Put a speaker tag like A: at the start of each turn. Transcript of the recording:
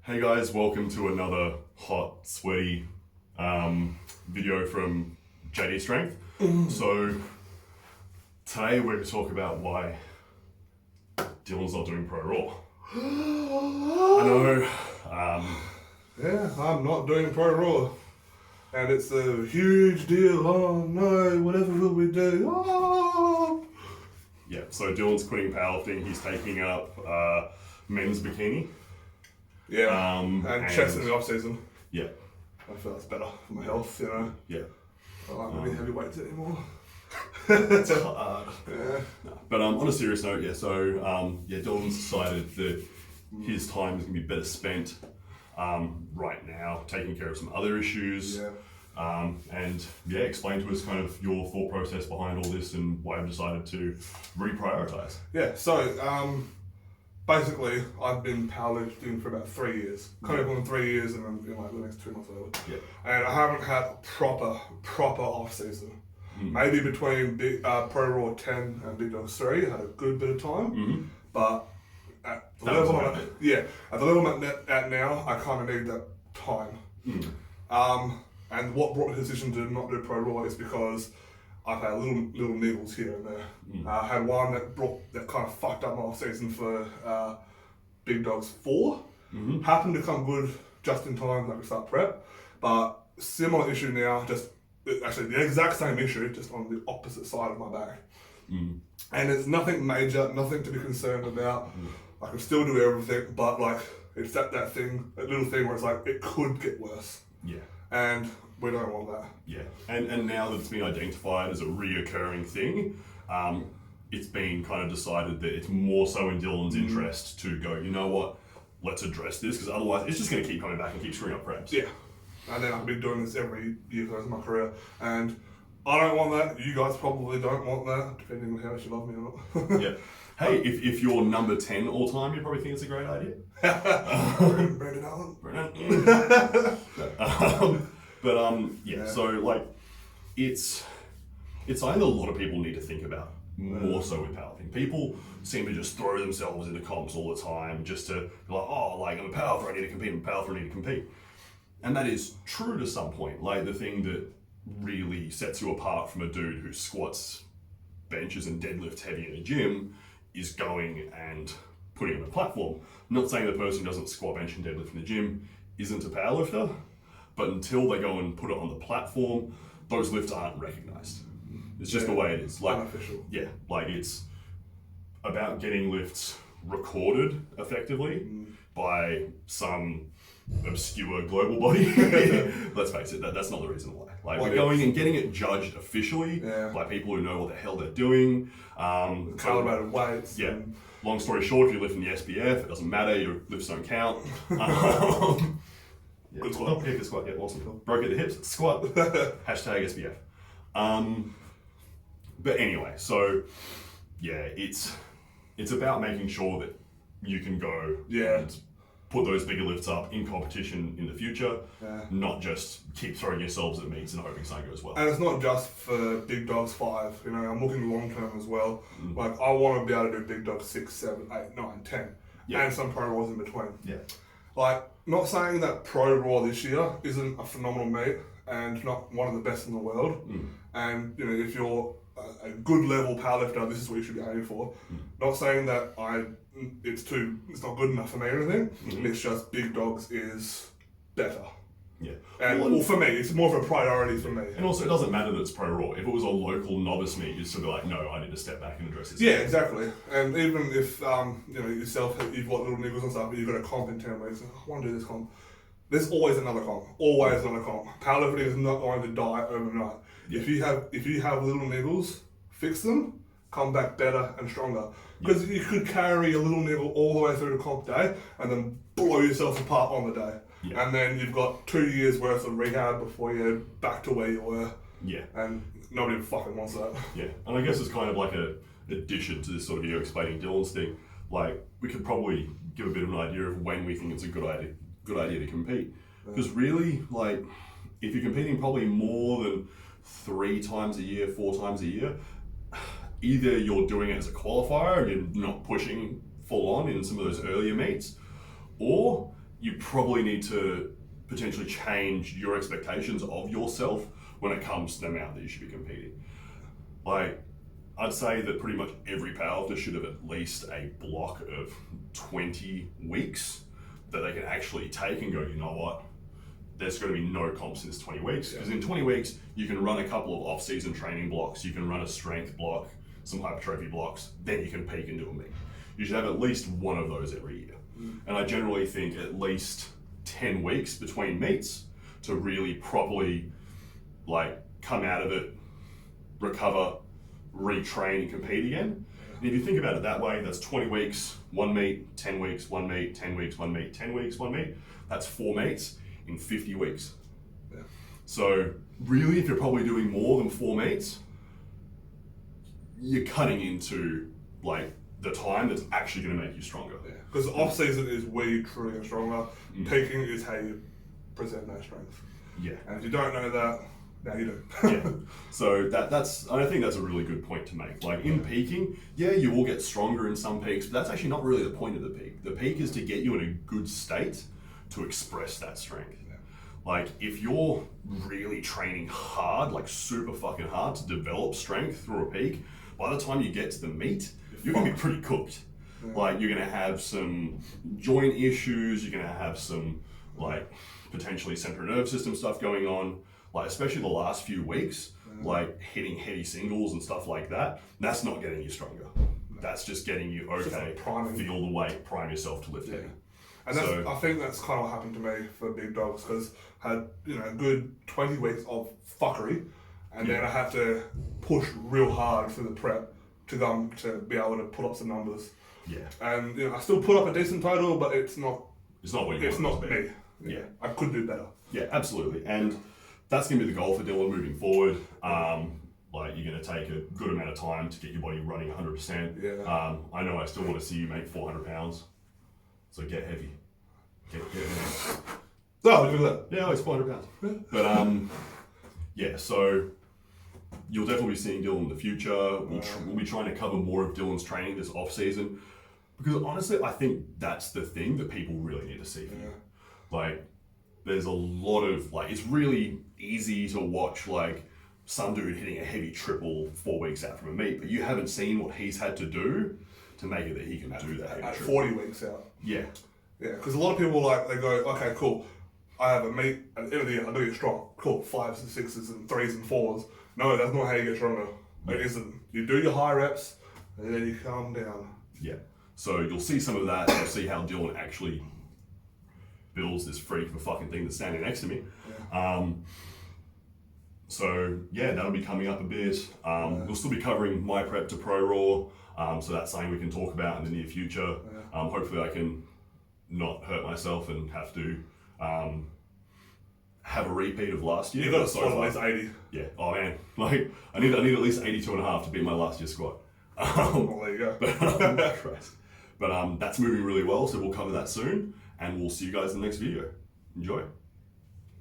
A: Hey guys, welcome to another hot, sweaty video from JD Strength. So today we're going to talk about why Dylan's not doing Pro Raw. I know.
B: Yeah, I'm not doing Pro Raw. And it's a huge deal. Oh no, whatever will we do? Oh!
A: Yeah, so Dylan's quitting powerlifting. He's taking up men's bikini.
B: Yeah, and chest in the off season.
A: Yeah.
B: I feel that's better for my health, you know.
A: Yeah.
B: I don't like really heavy weights anymore.
A: It's hard.
B: Yeah.
A: No. But on a serious note, Dylan's decided that his time is going to be better spent right now, taking care of some other issues.
B: Yeah.
A: Explain to us kind of your thought process behind all this and why you've decided to reprioritize.
B: Yeah, so basically I've been powerlifting for about 3 years. Coming up on 3 years and then in like the next 2 months or whatever.
A: Yeah.
B: And I haven't had a proper off season. Maybe between Pro Raw 10 and Big Dogs 3, I had a good bit of time. But at the level I'm at now, I kind of need that time. And what brought the decision to not do Pro Raw is because I've had little niggles here and there. I had one that kind of fucked up my off season for Big Dogs 4. Happened to come good just in time that we start prep, but similar issue now, actually the exact same issue, just on the opposite side of my back. And it's nothing major, nothing to be concerned about. I can still do everything, but like it's that little thing where it's like it could get worse.
A: Yeah.
B: And we don't want that.
A: Yeah. And now that it's been identified as a reoccurring thing, it's been kind of decided that it's more so in Dylan's interest to go, you know what, let's address this, because otherwise it's just going to keep coming back and keep screwing up preps.
B: Yeah. And then I've been doing this every year for the rest of my career. And I don't want that. You guys probably don't want that, depending on how much you love me or not.
A: Yeah. Hey, if you're number 10 all time, you probably think it's a great idea.
B: Brandon Allen.
A: So like, it's something that a lot of people need to think about, more so with powerlifting. People seem to just throw themselves into comps all the time just to be like, oh, like I'm a powerlifter, I need to compete, I'm a powerlifter, I need to compete. And that is true to some point. Like the thing that really sets you apart from a dude who squats, benches and deadlifts heavy in a gym is going and putting on a platform. I'm not saying the person who doesn't squat, bench and deadlift in the gym isn't a powerlifter, but until they go and put it on the platform, those lifts aren't recognized. It's just the way it is. Like,
B: unofficial. Yeah,
A: like it's about getting lifts recorded effectively by some obscure global body. Let's face it, that's not the reason why. Like we're going and getting it judged officially by people who know what the hell they're doing.
B: Calibrated weights.
A: Yeah. Long story short, if you lift in the SPF, it doesn't matter, your lifts don't count. Good squat. Yeah, good squat. Yeah, awesome. Broke at the hips, squat. Hashtag SPF. But anyway, so yeah, it's about making sure that you can go and put those bigger lifts up in competition in the future, not just keep throwing yourselves at meets and hoping something goes well.
B: And it's not just for Big Dogs 5, you know, I'm looking long term as well. Like I want to be able to do Big Dogs 6, 7, 8, 9, 10, and some Pro Raws in between.
A: Yeah.
B: Like, not saying that Pro Raw this year isn't a phenomenal meet and not one of the best in the world. And, you know, if you're a good level powerlifter, this is what you should be aiming for. Not saying that it's not good enough for me or anything. It's just Big Dogs is better.
A: Yeah.
B: And for me, it's more of a priority for me.
A: And also, it doesn't matter that it's Pro Raw. If it was a local novice meet, you'd still be like, no, I need to step back and address this.
B: Yeah, exactly. And even if you know yourself, you've got little niggles and stuff, but you've got a comp in 10 weeks, I want to do this comp. There's always another comp. Always another comp. Powerlifting is not going to die overnight. Yeah. If you have little niggles, fix them, come back better and stronger. Because you could carry a little niggle all the way through the comp day and then blow yourself apart on the day. Yeah. And then you've got 2 years worth of rehab before you're back to where you were.
A: Yeah.
B: And nobody fucking wants that.
A: Yeah. And I guess it's kind of like an addition to this sort of video explaining Dylan's thing. Like, we could probably give a bit of an idea of when we think it's a good idea to compete. Because really, like, if you're competing probably more than 3 times a year, 4 times a year, either you're doing it as a qualifier and you're not pushing full on in some of those earlier meets, or you probably need to potentially change your expectations of yourself when it comes to the amount that you should be competing. Like, I'd say that pretty much every powerlifter should have at least a block of 20 weeks that they can actually take and go, you know what, there's going to be no comps in this 20 weeks. Because in 20 weeks, you can run a couple of off-season training blocks, you can run a strength block, some hypertrophy blocks, then you can peak and do a meet. You should have at least one of those every year. And I generally think at least 10 weeks between meets to really properly like come out of it, recover, retrain and compete again. And if you think about it that way, that's 20 weeks, one meet, 10 weeks, one meet, 10 weeks, one meet, 10 weeks, one meet. That's 4 meets in 50 weeks.
B: Yeah.
A: So really, if you're probably doing more than 4 meets, you're cutting into like the time that's actually going to make you stronger.
B: Because off season is where you truly get stronger. Peaking is how you present that strength.
A: Yeah.
B: And if you don't know that, now you do.
A: Yeah. So that's I think that's a really good point to make. Like in peaking, yeah, you will get stronger in some peaks, but that's actually not really the point of the peak. The peak is to get you in a good state to express that strength.
B: Yeah.
A: Like if you're really training hard, like super fucking hard to develop strength through a peak, by the time you get to the meet, you're gonna be pretty cooked. Yeah. Like you're gonna have some joint issues, you're gonna have some like potentially central nervous system stuff going on. Like especially the last few weeks, like hitting heavy singles and stuff like that, that's not getting you stronger. That's just getting you, okay, feel the weight, prime yourself to lift heavy.
B: And that's, I think that's kind of what happened to me for big dogs, because I had, you know, a good 20 weeks of fuckery, and then I had to push real hard for the prep to them to be able to put up some numbers.
A: Yeah.
B: And you know, I still put up a decent total, but it's not
A: what you
B: it's
A: want
B: not
A: it to
B: me.
A: be. Yeah.
B: I could do better.
A: Yeah, absolutely. And that's going to be the goal for Dylan moving forward. Like you're going to take a good amount of time to get your body running 100%.
B: Yeah.
A: I know I still want to see you make 400 pounds. So get heavy. Get heavy.
B: Oh, look at that.
A: Yeah, it's 400 pounds. But yeah, so you'll definitely be seeing Dylan in the future. We'll be trying to cover more of Dylan's training this off season, because honestly, I think that's the thing that people really need to see from you. Like, there's a lot of like, it's really easy to watch like some dude hitting a heavy triple 4 weeks out from a meet, but you haven't seen what he's had to do to make it that he can do that
B: at
A: triple.
B: 40 weeks out.
A: Yeah.
B: Yeah, because a lot of people like, they go, okay, cool, I have a meet at the end of the year, I do get strong. Cool, 5s and 6s and 3s and 4s. No, that's not how you get stronger. It isn't. You do your high reps and then you calm down.
A: Yeah. So you'll see some of that. You'll see how Dylan actually builds this freak of a fucking thing that's standing next to me. Yeah. So yeah, that'll be coming up a bit. We'll still be covering my prep to Pro Raw. So that's something we can talk about in the near future. Yeah. Hopefully I can not hurt myself and have to have a repeat of last year.
B: You've got to squat at least 80.
A: Yeah. Oh man, like I need at least 82.5 to beat my last year's squat.
B: Well, there you go.
A: But that's moving really well, so we'll cover that soon, and we'll see you guys in the next video. Enjoy.